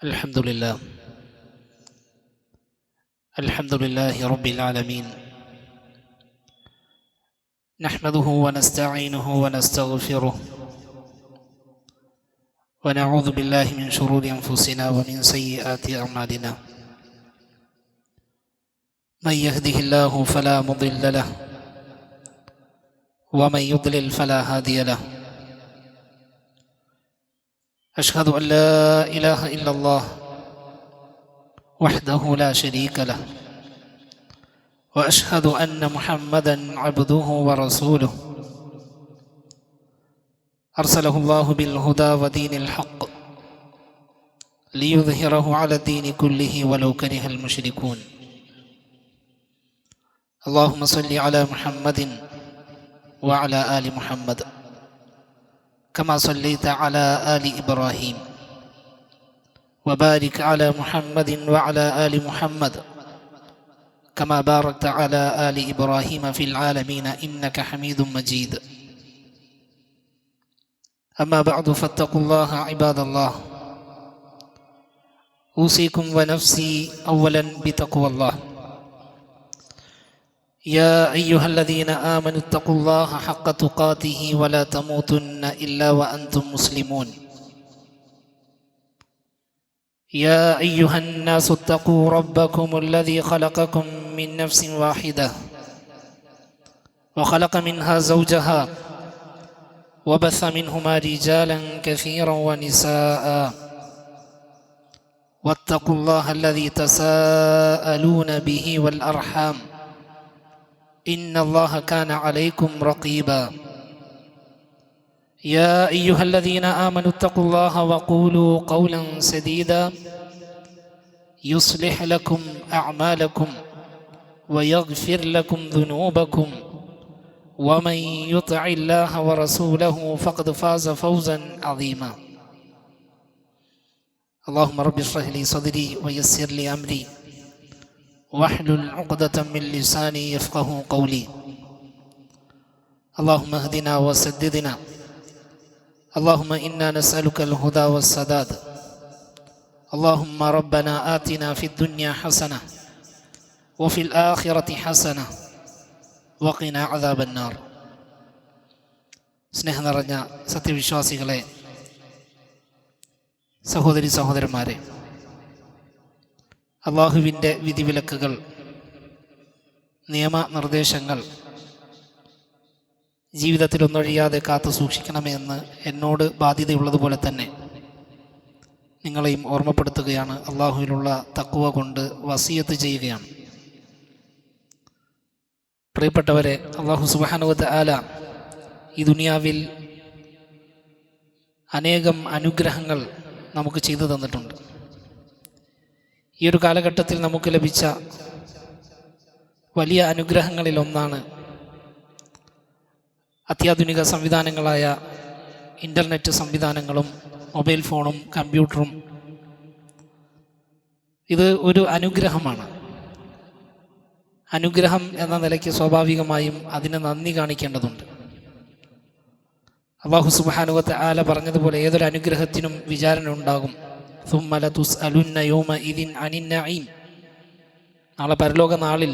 الحمد لله رب العالمين، نحمده ونستعينه ونستغفره ونعوذ بالله من شرور أنفسنا ومن سيئات أعمالنا. من يهده الله فلا مضل له ومن يضلل فلا هادي له. أشهد أن لا إله إلا الله وحده لا شريك له، وأشهد أن محمدا عبده ورسوله أرسله الله بالهدى ودين الحق ليظهره على الدين كله ولو كره المشركون. اللهم صل على محمد وعلى آل محمد كما صليت على آل إبراهيم، وبارك على محمد وعلى آل محمد كما باركت على آل إبراهيم في العالمين إنك حميد مجيد. أما بعد فاتقوا الله عباد الله، أوصيكم ونفسي أولا بتقوى الله. يا أيها الذين آمنوا اتقوا الله حق تقاته ولا تموتن إلا وأنتم مسلمون. يا أيها الناس اتقوا ربكم الذي خلقكم من نفس واحدة وخلق منها زوجها وبث منهما رجالا كثيرا ونساء، واتقوا الله الذي تساءلون به والأرحام إن الله كان عليكم رقيبا. يا أيها الذين آمنوا اتقوا الله وقولوا قولا سديدا يصلح لكم أعمالكم ويغفر لكم ذنوبكم، ومن يطع الله ورسوله فقد فاز فوزا عظيما. اللهم رب اشرح لي صدري ويسر لي أمري واحلل عقدة من لساني يفقه قولي. اللهم اهدنا وسددنا، اللهم إنا نسألك الهدى والسداد. اللهم ربنا آتنا في الدنيا حسنة وفي الآخرة حسنة وقنا عذاب النار. സ്നേഹം നിറഞ്ഞ സത്യവിശ്വാസികളെ, സഹോദരി സഹോദരന്മാരെ, അള്ളാഹുവിൻ്റെ വിധിവിലക്കുകൾ, നിയമനിർദ്ദേശങ്ങൾ ജീവിതത്തിൽ ഒന്നൊഴിയാതെ കാത്തു സൂക്ഷിക്കണമെന്ന് എന്നോട് ബാധ്യതയുള്ളതുപോലെ തന്നെ നിങ്ങളെയും ഓർമ്മപ്പെടുത്തുകയാണ്. അള്ളാഹുവിലുള്ള തഖ്വ കൊണ്ട് വസിയത്ത് ചെയ്യുകയാണ്. പ്രിയപ്പെട്ടവരെ, അള്ളാഹു സുബ്ഹാനഹു വ തആല ഈ ദുനിയാവിൽ അനേകം അനുഗ്രഹങ്ങൾ നമുക്ക് ചെയ്തു തന്നിട്ടുണ്ട്. ഈ ഒരു കാലഘട്ടത്തിൽ നമുക്ക് ലഭിച്ച വലിയ അനുഗ്രഹങ്ങളിൽ ഒന്നാണ് അത്യാധുനിക സംവിധാനങ്ങളായ ഇൻ്റർനെറ്റ് സംവിധാനങ്ങളും മൊബൈൽ ഫോണും കമ്പ്യൂട്ടറും. ഇത് ഒരു അനുഗ്രഹമാണ്. അനുഗ്രഹം എന്ന നിലയ്ക്ക് സ്വാഭാവികമായും അതിന് നന്ദി കാണിക്കേണ്ടതുണ്ട്. അല്ലാഹു സുബ്ഹാനഹു വ തആല പറഞ്ഞതുപോലെ ഏതൊരു അനുഗ്രഹത്തിനും വിചാരണ ഉണ്ടാകും. ثم لتسألن يومئذ عن النعيم. നാളെ പരലോക നാളിൽ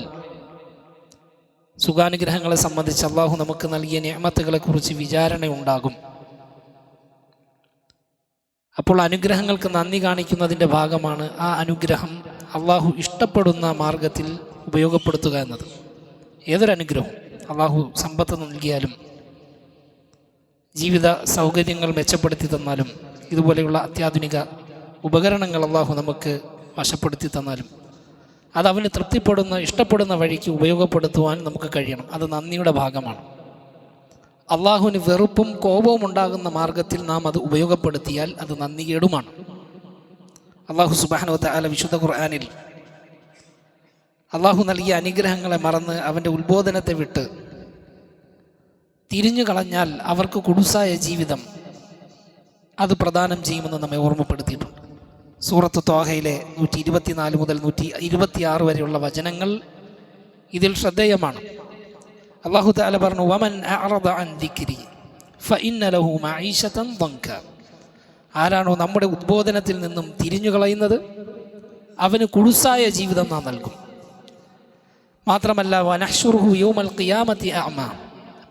സുഖാനുഗ്രഹങ്ങളെ സംബന്ധിച്ച് അള്ളാഹു നമുക്ക് നൽകിയ നിഅമത്തുകളെ കുറിച്ച് വിചാരണ ഉണ്ടാകും. അപ്പോൾ അനുഗ്രഹങ്ങൾക്ക് നന്ദി കാണിക്കുന്നതിൻ്റെ ഭാഗമാണ് ആ അനുഗ്രഹം അള്ളാഹു ഇഷ്ടപ്പെടുന്ന മാർഗത്തിൽ ഉപയോഗപ്പെടുത്തുക എന്നത്. ഏതൊരു അനുഗ്രഹവും, അള്ളാഹു സമ്പത്ത് നൽകിയാലും ജീവിത സൗകര്യങ്ങൾ മെച്ചപ്പെടുത്തി തന്നാലും ഇതുപോലെയുള്ള അത്യാധുനിക ഉപകരണങ്ങൾ അള്ളാഹു നമുക്ക് വശപ്പെടുത്തി തന്നാലും അത് അവന് തൃപ്തിപ്പെടുന്ന ഇഷ്ടപ്പെടുന്ന വഴിക്ക് ഉപയോഗപ്പെടുത്തുവാൻ നമുക്ക് കഴിയണം. അത് നന്ദിയുടെ ഭാഗമാണ്. അള്ളാഹുവിന് വെറുപ്പും കോപവും ഉണ്ടാകുന്ന മാർഗത്തിൽ നാം അത് ഉപയോഗപ്പെടുത്തിയാൽ അത് നന്ദികേടുമാണ്. അള്ളാഹു സുബ്ഹാനഹു വ തആല വിശുദ്ധ ഖുർആനിൽ അള്ളാഹു നൽകിയ അനുഗ്രഹങ്ങളെ മറന്ന് അവൻ്റെ ഉത്ബോധനത്തെ വിട്ട് തിരിഞ്ഞു കളഞ്ഞാൽ അവർക്ക് കുടുസായ ജീവിതം അത് പ്രദാനം ചെയ്യുമെന്ന് നമ്മെ ഓർമ്മപ്പെടുത്തിയിട്ടുണ്ട്. സൂറത്ത് ത്വാഹയിലെ 124 മുതൽ 126 വരെയുള്ള വചനങ്ങൾ ഇതിൽ ശ്രദ്ധേയമാണ്. അല്ലാഹു തആല പറഞ്ഞു, വമൻ അഅറദ അൻ ദിക്രി ഫഇന്ന ലഹു മഈശതൻ ദൻക. ആരാണോ നമ്മുടെ ഉദ്ബോധനത്തിൽ നിന്നും തിരിഞ്ഞു കളയുന്നത് അവന് കുടുസായ ജീവിതം നാം നൽകും. മാത്രമല്ല വനഹ്ശുറുഹു യൗമൽ ഖിയാമത്തി അഅമ,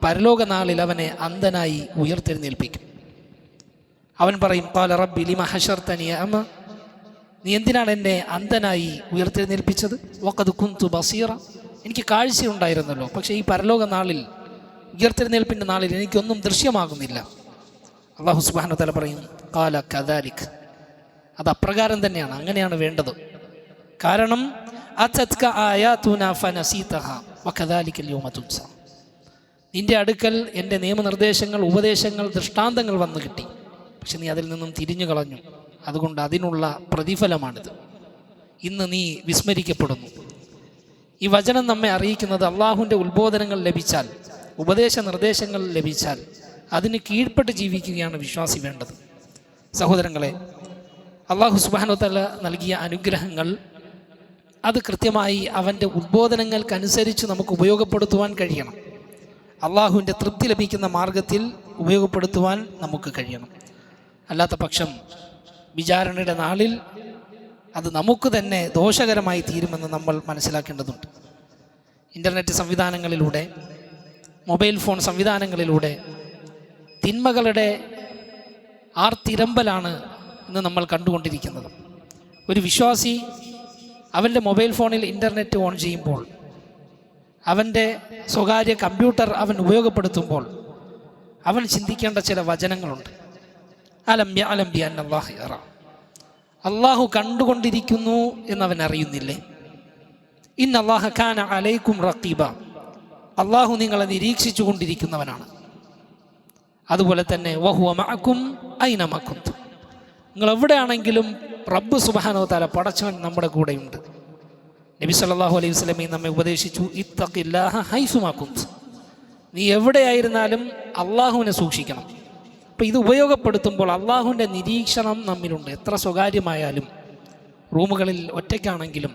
പരലോക നാളിൽ അവനെ അന്ധനായി ഉയർത്തെഴുന്നേൽപ്പിക്കും. അവൻ പറയും ഖാല റബ്ബി ലിമ ഹശർതനി അഅമ, നീ എന്തിനാണ് എന്നെ അന്ധനായി ഉയർത്തെഴുന്നേൽപ്പിച്ചത്? വഖദ് കുന്തു ബസീറ, എനിക്ക് കാഴ്ചയുണ്ടായിരുന്നല്ലോ, പക്ഷേ ഈ പരലോക നാളിൽ ഉയർത്തെഴുന്നേൽപ്പിൻ്റെ നാളിൽ എനിക്കൊന്നും ദൃശ്യമാകുന്നില്ല. അല്ലാഹു സുബ്ഹാനഹു വ തആല പറയും ഖാല കദാലിക്, അത് അപ്രകാരം തന്നെയാണ്, അങ്ങനെയാണ് വേണ്ടത്. കാരണം അതത്ക ആയാതുനാ ഫനസീതഹ വകദാലികൽ യൗമ തുൻസ, നിന്റെ അടുക്കൽ എൻ്റെ നിയമനിർദ്ദേശങ്ങൾ, ഉപദേശങ്ങൾ, ദൃഷ്ടാന്തങ്ങൾ വന്നു കിട്ടി, പക്ഷെ നീ അതിൽ നിന്നും തിരിഞ്ഞു കളഞ്ഞു. അതുകൊണ്ട് അതിനുള്ള പ്രതിഫലമാണിത്. ഇന്ന് നീ വിസ്മരിക്കപ്പെടുന്നു. ഈ വചനം നമ്മെ അറിയിക്കുന്നത് അള്ളാഹുവിൻ്റെ ഉത്ബോധനങ്ങൾ ലഭിച്ചാൽ, ഉപദേശ നിർദ്ദേശങ്ങൾ ലഭിച്ചാൽ അതിന് കീഴ്പ്പെട്ട് ജീവിക്കുകയാണ് വിശ്വാസി വേണ്ടത്. സഹോദരങ്ങളെ, അള്ളാഹു സുബ്ഹാനഹു വ തആല നൽകിയ അനുഗ്രഹങ്ങൾ അത് കൃത്യമായി അവൻ്റെ ഉദ്ബോധനങ്ങൾക്കനുസരിച്ച് നമുക്ക് ഉപയോഗപ്പെടുത്തുവാൻ കഴിയണം. അള്ളാഹുവിൻ്റെ തൃപ്തി ലഭിക്കുന്ന മാർഗത്തിൽ ഉപയോഗപ്പെടുത്തുവാൻ നമുക്ക് കഴിയണം. അല്ലാത്ത പക്ഷം വിചാരണയുടെ നാളിൽ അത് നമുക്ക് തന്നെ ദോഷകരമായി തീരുമെന്ന് നമ്മൾ മനസ്സിലാക്കേണ്ടതുണ്ട്. ഇൻ്റർനെറ്റ് സംവിധാനങ്ങളിലൂടെ, മൊബൈൽ ഫോൺ സംവിധാനങ്ങളിലൂടെ തിന്മകളുടെ ആർത്തിരമ്പലാണ് ഇന്ന് നമ്മൾ കണ്ടുകൊണ്ടിരിക്കുന്നത്. ഒരു വിശ്വാസി അവൻ്റെ മൊബൈൽ ഫോണിൽ ഇൻ്റർനെറ്റ് ഓൺ ചെയ്യുമ്പോൾ, അവൻ്റെ സ്വകാര്യ കമ്പ്യൂട്ടർ അവൻ ഉപയോഗപ്പെടുത്തുമ്പോൾ അവൻ ചിന്തിക്കേണ്ട ചില വചനങ്ങളുണ്ട്. അലം യഅലം ബിഅന്നല്ലാഹ യറ, അള്ളാഹു കണ്ടുകൊണ്ടിരിക്കുന്നു എന്നവൻ അറിയുന്നില്ലേ? ഇന്നല്ലാഹ കാന അലൈക്കും റഖീബ, അള്ളാഹു നിങ്ങളെ നിരീക്ഷിച്ചു കൊണ്ടിരിക്കുന്നവനാണ്. അതുപോലെ തന്നെ വഹുവ മഅക്കും ഐനമ കുന്തും, നിങ്ങൾ എവിടെയാണെങ്കിലും റബ്ബ് സുബ്ഹാനഹു വ തആല പടച്ചവൻ നമ്മുടെ കൂടെയുണ്ട്. നബി സല്ലല്ലാഹു അലൈഹി വസല്ലം നമ്മെ ഉപദേശിച്ചു ഇത്തഖില്ലാഹ ഹൈസുമാ കുന്ത്, നീ എവിടെയായിരുന്നാലും അള്ളാഹുവിനെ സൂക്ഷിക്കണം. അപ്പോൾ ഇത് ഉപയോഗപ്പെടുത്തുമ്പോൾ അള്ളാഹുവിൻ്റെ നിരീക്ഷണം നമ്മിലുണ്ട്. എത്ര സ്വകാര്യമായാലും, റൂമുകളിൽ ഒറ്റയ്ക്കാണെങ്കിലും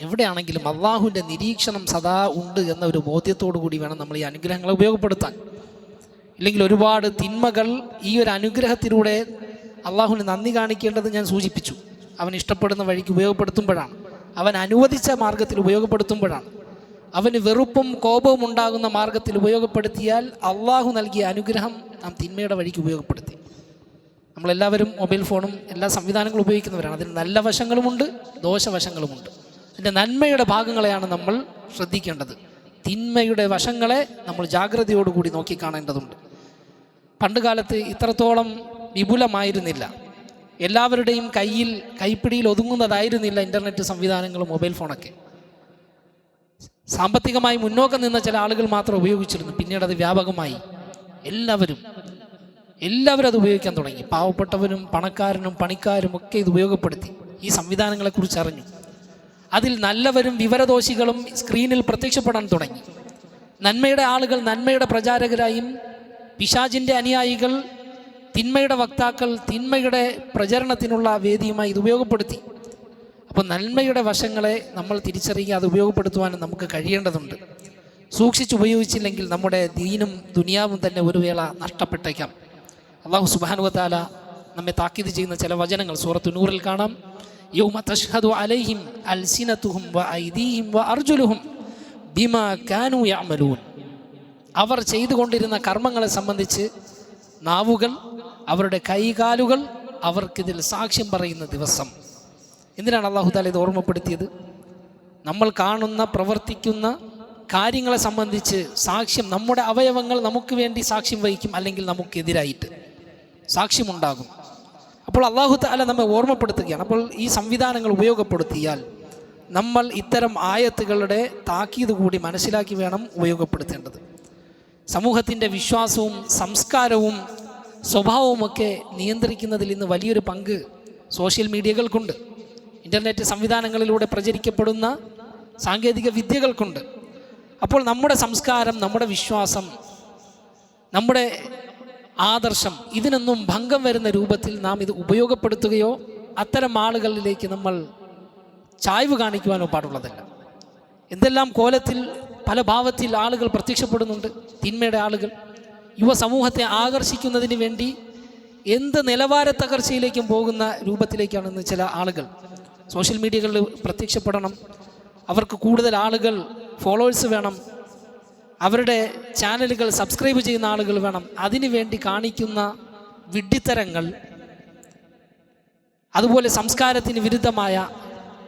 എവിടെയാണെങ്കിലും അള്ളാഹുവിൻ്റെ നിരീക്ഷണം സദാ ഉണ്ട് എന്ന ഒരു ബോധ്യത്തോടു കൂടി വേണം നമ്മൾ ഈ അനുഗ്രഹങ്ങളെ ഉപയോഗപ്പെടുത്താൻ. ഇല്ലെങ്കിൽ ഒരുപാട് തിന്മകൾ ഈ ഒരു അനുഗ്രഹത്തിലൂടെ അള്ളാഹുവിന് നന്ദി കാണിക്കേണ്ടത് ഞാൻ സൂചിപ്പിച്ചു. അവൻ ഇഷ്ടപ്പെടുന്ന വഴിക്ക് ഉപയോഗപ്പെടുത്തുമ്പോഴാണ്, അവൻ അനുവദിച്ച മാർഗത്തിൽ ഉപയോഗപ്പെടുത്തുമ്പോഴാണ്. അവന് വെറുപ്പും കോപവും ഉണ്ടാകുന്ന മാർഗത്തിൽ ഉപയോഗപ്പെടുത്തിയാൽ അള്ളാഹു നൽകിയ അനുഗ്രഹം നാം തിന്മയുടെ വഴിക്ക് ഉപയോഗപ്പെടുത്തി. നമ്മളെല്ലാവരും മൊബൈൽ ഫോണും എല്ലാ സംവിധാനങ്ങളും ഉപയോഗിക്കുന്നവരാണ്. അതിന് നല്ല വശങ്ങളുമുണ്ട്, ദോഷവശങ്ങളുമുണ്ട്. അതിൻ്റെ നന്മയുടെ ഭാഗങ്ങളെയാണ് നമ്മൾ ശ്രദ്ധിക്കേണ്ടത്. തിന്മയുടെ വശങ്ങളെ നമ്മൾ ജാഗ്രതയോടുകൂടി നോക്കിക്കാണേണ്ടതുണ്ട്. പണ്ടുകാലത്ത് ഇത്രത്തോളം വിപുലമായിരുന്നില്ല, എല്ലാവരുടെയും കൈപ്പിടിയിൽ ഒതുങ്ങുന്നതായിരുന്നില്ല ഇൻ്റർനെറ്റ് സംവിധാനങ്ങളും മൊബൈൽ ഫോണൊക്കെ. സാമ്പത്തികമായി മുന്നോക്കം നിന്ന ചില ആളുകൾ മാത്രം ഉപയോഗിച്ചിരുന്നു. പിന്നീട് അത് വ്യാപകമായി, എല്ലാവരും അത് ഉപയോഗിക്കാൻ തുടങ്ങി. പാവപ്പെട്ടവരും പണക്കാരനും പണിക്കാരും ഒക്കെ ഇത് ഉപയോഗപ്പെടുത്തി ഈ സംവിധാനങ്ങളെക്കുറിച്ച് അറിഞ്ഞു. അതിൽ നല്ലവരും വിവരദോഷികളും സ്ക്രീനിൽ പ്രത്യക്ഷപ്പെടാൻ തുടങ്ങി. നന്മയുടെ ആളുകൾ നന്മയുടെ പ്രചാരകരായും, പിശാചിൻ്റെ അനുയായികൾ, തിന്മയുടെ വക്താക്കൾ തിന്മയുടെ പ്രചരണത്തിനുള്ള വേദിയുമായി ഇത് ഉപയോഗപ്പെടുത്തി. അപ്പോൾ നന്മയുടെ വശങ്ങളെ നമ്മൾ തിരിച്ചറിയുക, അത് ഉപയോഗപ്പെടുത്തുവാനും നമുക്ക് കഴിയേണ്ടതുണ്ട്. സൂക്ഷിച്ചുപയോഗിച്ചില്ലെങ്കിൽ നമ്മുടെ ദീനും ദുനിയാവും തന്നെ ഒരു വേള നഷ്ടപ്പെട്ടേക്കാം. അല്ലാഹു സുബ്ഹാനഹു വ തആല നമ്മെ താക്കീത് ചെയ്യുന്ന ചില വചനങ്ങൾ സൂറത്തു നൂറിൽ കാണാം. യൗമ തശ്ഹദു അലൈഹിം അൽസിനതുഹും വ ഐദീഹിം വ അർജുലുഹും ബിമാ കാനൂ യഅമലൂൻ, അവർ ചെയ്തുകൊണ്ടിരുന്ന കർമ്മങ്ങളെ സംബന്ധിച്ച് നാവുകൾ, അവരുടെ കൈകാലുകൾ അവർക്കിതിൽ സാക്ഷ്യം പറയുന്ന ദിവസം. എന്തിനാണ് അല്ലാഹു തആല ഇത് ഓർമ്മപ്പെടുത്തിയത്? നമ്മൾ കാണുന്ന പ്രവർത്തിക്കുന്ന കാര്യങ്ങളെ സംബന്ധിച്ച് സാക്ഷ്യം, നമ്മുടെ അവയവങ്ങൾ നമുക്ക് വേണ്ടി സാക്ഷ്യം വഹിക്കും, അല്ലെങ്കിൽ നമുക്കെതിരായിട്ട് സാക്ഷ്യമുണ്ടാകും. അപ്പോൾ അല്ലാഹു തആല നമ്മെ ഓർമ്മപ്പെടുത്തുകയാണ്. അപ്പോൾ ഈ സംവിധാനങ്ങൾ ഉപയോഗപ്പെടുത്തിയാൽ നമ്മൾ ഇത്തരം ആയത്തുകളുടെ താക്കീത് കൂടി മനസ്സിലാക്കി വേണം ഉപയോഗപ്പെടുത്തേണ്ടത്. സമൂഹത്തിൻ്റെ വിശ്വാസവും സംസ്കാരവും സ്വഭാവവുമൊക്കെ നിയന്ത്രിക്കുന്നതിൽ ഇന്ന് വലിയൊരു പങ്ക് സോഷ്യൽ മീഡിയകൾക്കുണ്ട്. ഇൻ്റർനെറ്റ് സംവിധാനങ്ങളിലൂടെ പ്രചരിക്കപ്പെടുന്ന സാങ്കേതിക വിദ്യകൾക്കുണ്ട്. അപ്പോൾ നമ്മുടെ സംസ്കാരം, നമ്മുടെ വിശ്വാസം, നമ്മുടെ ആദർശം, ഇതിനൊന്നും ഭംഗം വരുന്ന രൂപത്തിൽ നാം ഇത് ഉപയോഗപ്പെടുത്തുകയോ അത്തരം ആളുകളിലേക്ക് നമ്മൾ ചായ്വ് കാണിക്കുവാനോ പാടുള്ളതല്ല. എന്തെല്ലാം കോലത്തിൽ പല ഭാവത്തിൽ ആളുകൾ പ്രത്യക്ഷപ്പെടുന്നുണ്ട്. തിന്മയുടെ ആളുകൾ യുവസമൂഹത്തെ ആകർഷിക്കുന്നതിന് വേണ്ടി എന്ത് നിലവാര തകർച്ചയിലേക്കും പോകുന്ന രൂപത്തിലേക്കാണ് ഇന്ന് ചില ആളുകൾ. സോഷ്യൽ മീഡിയകളിൽ പ്രത്യക്ഷപ്പെടണം, അവർക്ക് കൂടുതൽ ആളുകൾ ഫോളോവേഴ്സ് വേണം, അവരുടെ ചാനലുകൾ സബ്സ്ക്രൈബ് ചെയ്യുന്ന ആളുകൾ വേണം. അതിനു വേണ്ടി കാണിക്കുന്ന വിഡ്ഢിത്തരങ്ങൾ, അതുപോലെ സംസ്കാരത്തിന് വിരുദ്ധമായ,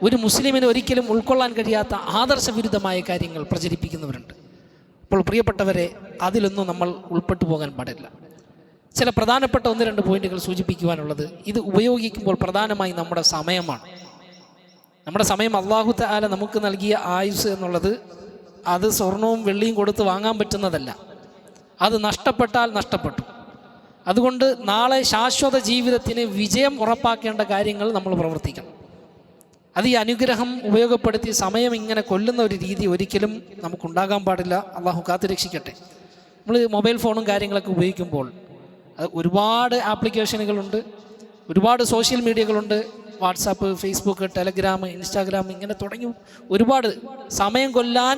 ഒരു മുസ്ലിമിന് ഒരിക്കലും ഉൾക്കൊള്ളാൻ കഴിയാത്ത ആദർശവിരുദ്ധമായ കാര്യങ്ങൾ പ്രചരിപ്പിക്കുന്നവരുണ്ട്. അപ്പോൾ പ്രിയപ്പെട്ടവരെ, അതിലൊന്നും നമ്മൾ ഉൾപ്പെട്ടു പോകാൻ പാടില്ല. ചില പ്രധാനപ്പെട്ട 1-2 പോയിന്റുകൾ സൂചിപ്പിക്കുവാനുള്ളത്, ഇത് ഉപയോഗിക്കുമ്പോൾ പ്രധാനമായി നമ്മുടെ സമയമാണ്. നമ്മുടെ സമയം അല്ലാഹു തആല നമുക്ക് നൽകിയ ആയുസ് എന്നുള്ളത് അത് സ്വർണവും വെള്ളിയും കൊടുത്ത് വാങ്ങാൻ പറ്റുന്നതല്ല. അത് നഷ്ടപ്പെട്ടാൽ നഷ്ടപ്പെട്ടു. അതുകൊണ്ട് നാളെ ശാശ്വത ജീവിതത്തിന് വിജയം ഉറപ്പാക്കേണ്ട കാര്യങ്ങൾ നമ്മൾ പ്രവർത്തിക്കണം. അത് ഈ അനുഗ്രഹം ഉപയോഗപ്പെടുത്തി സമയം ഇങ്ങനെ കൊല്ലുന്ന ഒരു രീതി ഒരിക്കലും നമുക്കുണ്ടാകാൻ പാടില്ല. അള്ളാഹു കാത്തുരക്ഷിക്കട്ടെ. നമ്മൾ മൊബൈൽ ഫോണും കാര്യങ്ങളൊക്കെ ഉപയോഗിക്കുമ്പോൾ ഒരുപാട് ആപ്ലിക്കേഷനുകളുണ്ട്, ഒരുപാട് സോഷ്യൽ മീഡിയകളുണ്ട്. വാട്സാപ്പ്, ഫേസ്ബുക്ക്, ടെലഗ്രാം, ഇൻസ്റ്റാഗ്രാം, ഇങ്ങനെ തുടങ്ങി ഒരുപാട് സമയം കൊല്ലാൻ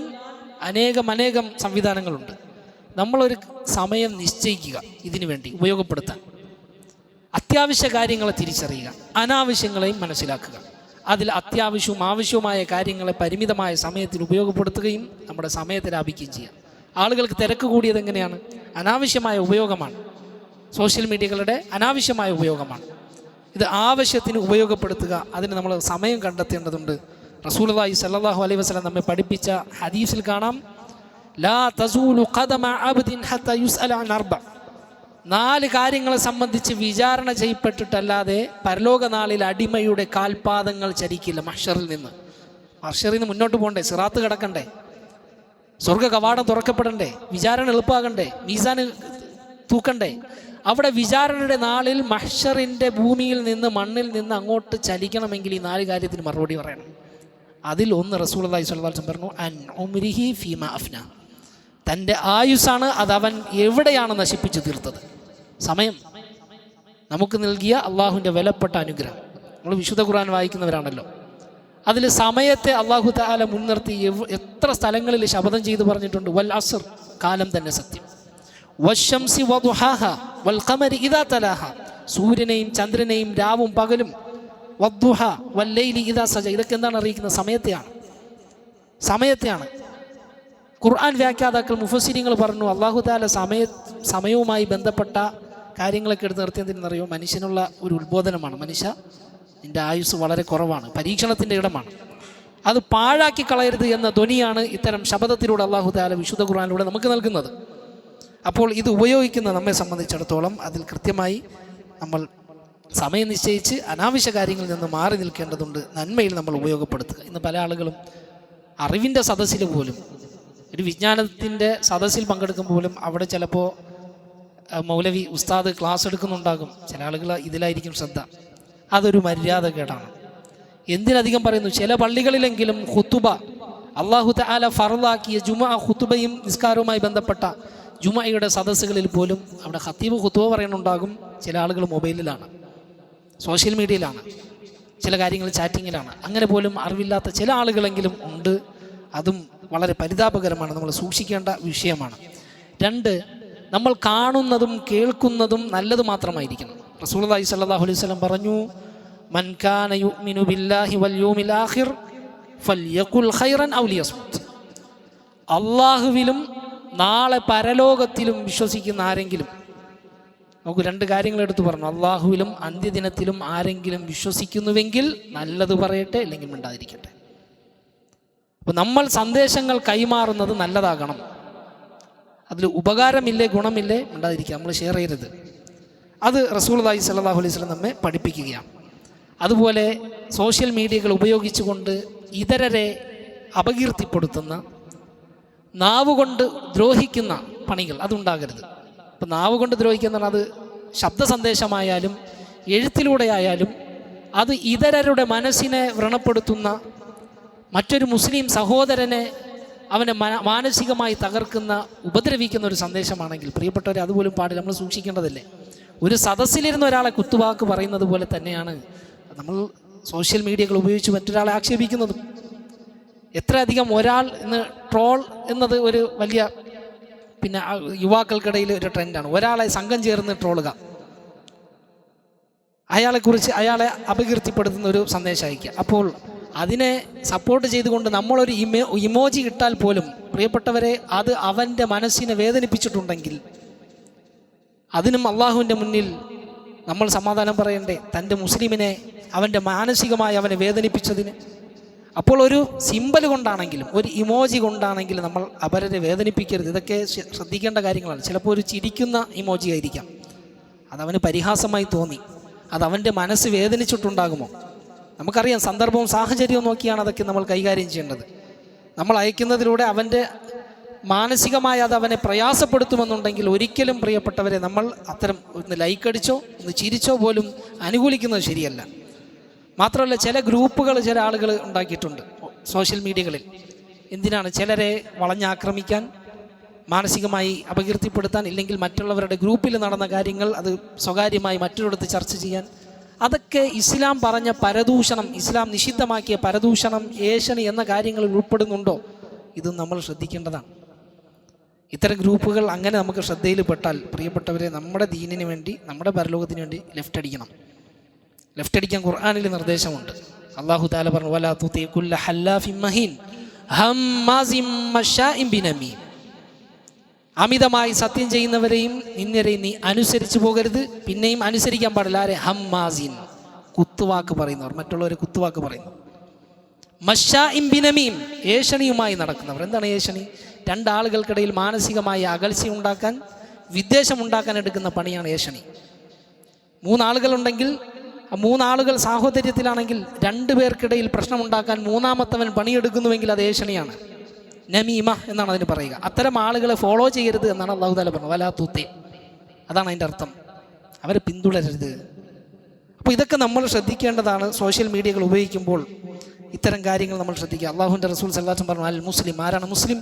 അനേകം സംവിധാനങ്ങളുണ്ട്. നമ്മളൊരു സമയം നിശ്ചയിക്കുക, ഇതിനു വേണ്ടി ഉപയോഗപ്പെടുത്താൻ. അത്യാവശ്യ കാര്യങ്ങളെ തിരിച്ചറിയുക, അനാവശ്യങ്ങളെയും മനസ്സിലാക്കുക. അതിൽ അത്യാവശ്യവും ആവശ്യവുമായ കാര്യങ്ങളെ പരിമിതമായ സമയത്തിൽ ഉപയോഗപ്പെടുത്തുകയും നമ്മുടെ സമയത്തെ ലാഭിക്കുകയും ചെയ്യുക. ആളുകൾക്ക് തിരക്ക് കൂടിയത് എങ്ങനെയാണ്? അനാവശ്യമായ ഉപയോഗമാണ്. സോഷ്യൽ മീഡിയകളുടെ അനാവശ്യമായ ഉപയോഗമാണ്. ഇത് ആവശ്യത്തിന് ഉപയോഗപ്പെടുത്തുക, അതിന് നമ്മൾ സമയം കണ്ടെത്തേണ്ടതുണ്ട്. റസൂലുള്ളാഹി സ്വല്ലല്ലാഹു അലൈഹി വസല്ലം നമ്മെ പഠിപ്പിച്ച ഹദീസിൽ കാണാം, ലാ തസൂലു ഖദമ അബ്ദിൻ ഹത്താ യുസ്അല അൻ അർബ. 4 കാര്യങ്ങളെ സംബന്ധിച്ച് വിചാരണ ചെയ്യപ്പെട്ടിട്ടല്ലാതെ പരലോക നാളിൽ അടിമയുടെ കാൽപാദങ്ങൾ ചരിക്കില്ല. മഹ്ശറിൽ നിന്ന് മുന്നോട്ട് പോകണ്ടേ, സിറാത്ത് കടക്കണ്ടേ, സ്വർഗ്ഗ കവാടം തുറക്കപ്പെടണ്ടേ, വിചാരണ എളുപ്പമാകണ്ടേ, മീസാൻ തൂക്കണ്ടേ. അവിടെ വിചാരണയുടെ നാളിൽ മഹ്ശറിൻ്റെ ഭൂമിയിൽ നിന്ന്, മണ്ണിൽ നിന്ന് അങ്ങോട്ട് ചലിക്കണമെങ്കിൽ ഈ 4 കാര്യത്തിന് മറുപടി പറയണം. അതിൽ ഒന്ന് റസൂലുള്ളാഹി സ്വല്ലല്ലാഹു അലൈഹി വസല്ലം പറഞ്ഞു, അൻ ഉംരിഹി ഫീമാ അഫ്ന. തൻ്റെ ആയുസ്സാണ്, അതവൻ എവിടെയാണ് നശിപ്പിച്ചു തീർത്തത്. സമയം നമുക്ക് നൽകിയ അള്ളാഹുവിൻ്റെ വിലപ്പെട്ട അനുഗ്രഹം. നമ്മൾ വിശുദ്ധ ഖുർആൻ വായിക്കുന്നവരാണല്ലോ. അതിൽ സമയത്തെ അള്ളാഹു തആല മുൻനിർത്തി എത്ര സ്ഥലങ്ങളിൽ ശപഥം ചെയ്ത് പറഞ്ഞിട്ടുണ്ട്. വൽ അസ്ർ, കാലം തന്നെ സത്യം. വശംസി വദുഹാഹ വൽ ഖമരി ഇദാ തലാഹ, സൂര്യനെയും ചന്ദ്രനെയും രാവും പകലും. വദ്ദുഹ വല്ലൈലി ഇദാ സജ, ഇതൊക്കെ എന്താണ് അറിയിക്കുന്നത്? സമയത്തെയാണ്. ഖുർആൻ വ്യാഖ്യാതാക്കൾ, മുഫസ്സിരിങ്ങൾ പറഞ്ഞു, അല്ലാഹു തആല സമയവുമായി ബന്ധപ്പെട്ട കാര്യങ്ങളൊക്കെ എടുത്ത് നിർത്തിയതെന്നറിയോ? മനുഷ്യനുള്ള ഒരു ഉത്ബോധനമാണ്. മനുഷ്യ, നിൻ്റെ ആയുസ് വളരെ കുറവാണ്, പരീക്ഷണത്തിൻ്റെ ഇടമാണ്, അത് പാഴാക്കി കളയരുത് എന്ന ധ്വനിയാണ് ഇത്തരം ശബ്ദത്തിലൂടെ അല്ലാഹു തആല വിശുദ്ധ ഖുർആനിലൂടെ നമുക്ക് നൽകുന്നത്. അപ്പോൾ ഇത് ഉപയോഗിക്കുന്ന നമ്മെ സംബന്ധിച്ചിടത്തോളം അതിൽ കൃത്യമായി നമ്മൾ സമയം നിശ്ചയിച്ച് അനാവശ്യ കാര്യങ്ങളിൽ നിന്ന് മാറി നിൽക്കേണ്ടതുണ്ട്. നന്മയിൽ നമ്മൾ ഉപയോഗപ്പെടുത്തുക. ഇന്ന് പല ആളുകളും അറിവിൻ്റെ സദസ്സിൽ പോലും, ഒരു വിജ്ഞാനത്തിൻ്റെ സദസ്സിൽ പങ്കെടുക്കുമ്പോൾ പോലും അവിടെ ചിലപ്പോൾ മൗലവി ഉസ്താദ് ക്ലാസ് എടുക്കുന്നുണ്ടാകും. ചില ആളുകൾ ഇതിലായിരിക്കും ശ്രദ്ധ. അതൊരു മര്യാദകേടാണ്. എന്തിനധികം പറയുന്നു, ചില പള്ളികളിലെങ്കിലും ഖുതുബ, അല്ലാഹു തആല ഫർളാക്കിയ ജുമുഅ ഖുതുബയും നിസ്കാരവുമായി ബന്ധപ്പെട്ട ജുമുഅയുടെ സദസ്സുകളിൽ പോലും അവിടെ ഖത്തീബ് ഖുതുബ പറയുന്നുണ്ടാകും. ചില ആളുകൾ മൊബൈലിലാണ്, സോഷ്യൽ മീഡിയയിലാണ്, ചില കാര്യങ്ങൾ ചാറ്റിങ്ങിലാണ്. അങ്ങനെ പോലും അറിവില്ലാത്ത ചില ആളുകളെങ്കിലും ഉണ്ട്. അതും വളരെ പരിതാപകരമാണ്, നമ്മൾ സൂക്ഷിക്കേണ്ട വിഷയമാണ്. 2, നമ്മൾ കാണുന്നതും കേൾക്കുന്നതും നല്ലത് മാത്രമായിരിക്കണം. റസൂലുള്ളാഹി സ്വല്ലല്ലാഹു അലൈഹി വസല്ലം പറഞ്ഞു, മൻ കാന യുഅ്മിനു ബില്ലാഹി വൽ യൗമിൽ ആഖിർ ഫൽയഖുൽ ഖൈറൻ ഔ ലിയസ്മുത്. അല്ലാഹുവിലും നാളെ പരലോകത്തിലും വിശ്വസിക്കുന്ന ആരെങ്കിലും, നമുക്ക് 2 കാര്യങ്ങൾ എടുത്തു പറഞ്ഞു. അല്ലാഹുവിലും അന്ത്യദിനത്തിലും ആരെങ്കിലും വിശ്വസിക്കുന്നുവെങ്കിൽ നല്ലത് പറയട്ടെ, അല്ലെങ്കിൽ മിണ്ടാതിരിക്കട്ടെ. അപ്പോൾ നമ്മൾ സന്ദേശങ്ങൾ കൈമാറുന്നത് നല്ലതാകണം. അതിൽ ഉപകാരമില്ലേ, ഗുണമില്ലേ, മിണ്ടാതിരിക്കുക, നമ്മൾ ഷെയർ ചെയ്യരുത്. അത് റസൂലുള്ളാഹി സ്വല്ലല്ലാഹു അലൈഹി വസല്ലം നമ്മെ പഠിപ്പിക്കുകയാണ്. അതുപോലെ സോഷ്യൽ മീഡിയകൾ ഉപയോഗിച്ചുകൊണ്ട് ഇതരരെ അപകീർത്തിപ്പെടുത്തുന്ന, നാവുകൊണ്ട് ദ്രോഹിക്കുന്ന പണികൾ അതുണ്ടാകരുത്. അപ്പം നാവ് കൊണ്ട് ദ്രോഹിക്കുന്ന, അത് ശബ്ദ സന്ദേശമായാലും എഴുത്തിലൂടെ ആയാലും അത് ഇതരരുടെ മനസ്സിനെ വ്രണപ്പെടുത്തുന്ന, മറ്റൊരു മുസ്ലിം സഹോദരനെ അവനെ മാനസികമായി തകർക്കുന്ന, ഉപദ്രവിക്കുന്ന ഒരു സന്ദേശമാണെങ്കിൽ പ്രിയപ്പെട്ടവരെ, അതുപോലും പാടില്ല. നമ്മൾ സൂക്ഷിക്കേണ്ടതല്ലേ. ഒരു സദസ്സിലിരുന്ന ഒരാളെ കുത്തുവാക്ക് പറയുന്നത് പോലെ തന്നെയാണ് നമ്മൾ സോഷ്യൽ മീഡിയകൾ ഉപയോഗിച്ച് മറ്റൊരാളെ ആക്ഷേപിക്കുന്നതും. എത്രയധികം ഒരാൾ ഇന്ന് ട്രോൾ എന്നത് ഒരു വലിയ യുവാക്കൾക്കിടയിൽ ഒരു ട്രെൻഡാണ്. ഒരാളെ സംഘം ചേർന്ന് ട്രോളുക. അയാളെക്കുറിച്ച് അയാളെ അപകീർത്തിപ്പെടുത്തുന്ന ഒരു സന്ദേശം അയക്കുക. അപ്പോൾ അതിനെ സപ്പോർട്ട് ചെയ്തുകൊണ്ട് നമ്മളൊരു ഇമോജി ഇട്ടാൽ പോലും പ്രിയപ്പെട്ടവരെ അത് അവൻ്റെ മനസ്സിനെ വേദനിപ്പിച്ചിട്ടുണ്ടെങ്കിൽ അതിനും അള്ളാഹുവിൻ്റെ മുന്നിൽ നമ്മൾ സമാധാനം പറയണ്ടേ, തൻ്റെ മുസ്ലിമിനെ അവൻ്റെ മാനസികമായി അവനെ വേദനിപ്പിച്ചതിന്. അപ്പോൾ ഒരു സിമ്പൽ കൊണ്ടാണെങ്കിലും ഒരു ഇമോജി കൊണ്ടാണെങ്കിലും നമ്മൾ അവരെ വേദനിപ്പിക്കരുത്. ഇതൊക്കെ ശ്രദ്ധിക്കേണ്ട കാര്യങ്ങളാണ്. ചിലപ്പോൾ ഒരു ചിരിക്കുന്ന ഇമോജി ആയിരിക്കാം, അതവന് പരിഹാസമായി തോന്നി, അതവൻ്റെ മനസ്സ് വേദനിച്ചിട്ടുണ്ടാകുമോ? നമുക്കറിയാം, സന്ദർഭവും സാഹചര്യവും നോക്കിയാണ് അതൊക്കെ നമ്മൾ കൈകാര്യം ചെയ്യേണ്ടത്. നമ്മൾ അയക്കുന്നതിലൂടെ അവൻ്റെ മാനസികമായി അത് അവനെ പ്രയാസപ്പെടുത്തുമെന്നുണ്ടെങ്കിൽ ഒരിക്കലും പ്രിയപ്പെട്ടവരെ നമ്മൾ അത്തരം ഒന്ന് ലൈക്ക് അടിച്ചോ ഒന്ന് ചിരിച്ചോ പോലും അനുകൂലിക്കുന്നത് ശരിയല്ല. മാത്രമല്ല, ചില ഗ്രൂപ്പുകൾ ചില ആളുകൾ ഉണ്ടാക്കിയിട്ടുണ്ട് സോഷ്യൽ മീഡിയകളിൽ. എന്തിനാണ്? ചിലരെ വളഞ്ഞാക്രമിക്കാൻ, മാനസികമായി അപകീർത്തിപ്പെടുത്താൻ, ഇല്ലെങ്കിൽ മറ്റുള്ളവരുടെ ഗ്രൂപ്പിൽ നടന്ന കാര്യങ്ങൾ അത് സ്വകാര്യമായി മറ്റൊരിടത്ത് ചർച്ച ചെയ്യാൻ. അതൊക്കെ ഇസ്ലാം പറഞ്ഞ പരദൂഷണം, ഇസ്ലാം നിഷിദ്ധമാക്കിയ പരദൂഷണം, ഏഷണി എന്ന കാര്യങ്ങളിൽ ഉൾപ്പെടുന്നുണ്ടോ? ഇതും നമ്മൾ ശ്രദ്ധിക്കേണ്ടതാണ്. ഇത്തരം ഗ്രൂപ്പുകൾ അങ്ങനെ നമുക്ക് ശ്രദ്ധയിൽ പെട്ടാൽ പ്രിയപ്പെട്ടവരെ നമ്മുടെ ദീനിന് വേണ്ടി, നമ്മുടെ പരലോകത്തിന് വേണ്ടി ലെഫ്റ്റ് അടിക്കണം. ലെഫ്റ്റ് അടിക്കാൻ ഖുർആനിൽ നിർദ്ദേശമുണ്ട്. അല്ലാഹു തആല പറഞ്ഞു, വലാ തുതി കുല്ല ഹല്ലാഫിൻ മഹീൻ ഹമ്മാസിൻ മശാഇൻ ബിനമീം. അമിതമായി സത്യം ചെയ്യുന്നവരെയും നിന്ദരെയും നീ അനുസരിച്ച് പോകരുത്. പിന്നെയും അനുസരിക്കാൻ പാടില്ല. ആരെ? ഹമ്മാസിൻ, കുത്തുവാക്ക് പറയുന്നവർ, മറ്റുള്ളവരെ കുത്തുവാക്ക് പറയുന്നവർ. മശാഇൻ ബിനമീം, ഏഷണിയുമായി നടക്കുന്നവർ. എന്താണ് ഏഷണി? രണ്ടാളുകൾക്കിടയിൽ മാനസികമായി അകൽച്ച ഉണ്ടാക്കാൻ, വിദ്വേഷം ഉണ്ടാക്കാൻ എടുക്കുന്ന പണിയാണ് ഏഷണി. മൂന്നാളുകളുണ്ടെങ്കിൽ മൂന്നാളുകൾ സാഹോദര്യത്തിലാണെങ്കിൽ രണ്ടു പേർക്കിടയിൽ പ്രശ്നമുണ്ടാക്കാൻ മൂന്നാമത്തവൻ പണിയെടുക്കുന്നുവെങ്കിൽ അത് ഏഷണിയാണ്. നമീമ എന്നാണ് അതിന് പറയുക. അത്തരം ആളുകളെ ഫോളോ ചെയ്യരുത് എന്നാണ് അല്ലാഹു തആല പറഞ്ഞത്. വലാ തുതി, അതാണ് അതിൻ്റെ അർത്ഥം. അവരെ പിന്തുടരരുത്. അപ്പോൾ ഇതൊക്കെ നമ്മൾ ശ്രദ്ധിക്കേണ്ടതാണ്. സോഷ്യൽ മീഡിയകൾ ഉപയോഗിക്കുമ്പോൾ ഇത്തരം കാര്യങ്ങൾ നമ്മൾ ശ്രദ്ധിക്കുക. അല്ലാഹുവിൻ്റെ റസൂൽ സല്ലല്ലാഹു അലൈഹി വസല്ലം പറഞ്ഞു, അൽ മുസ്ലിം, ആരാണ് മുസ്ലിം?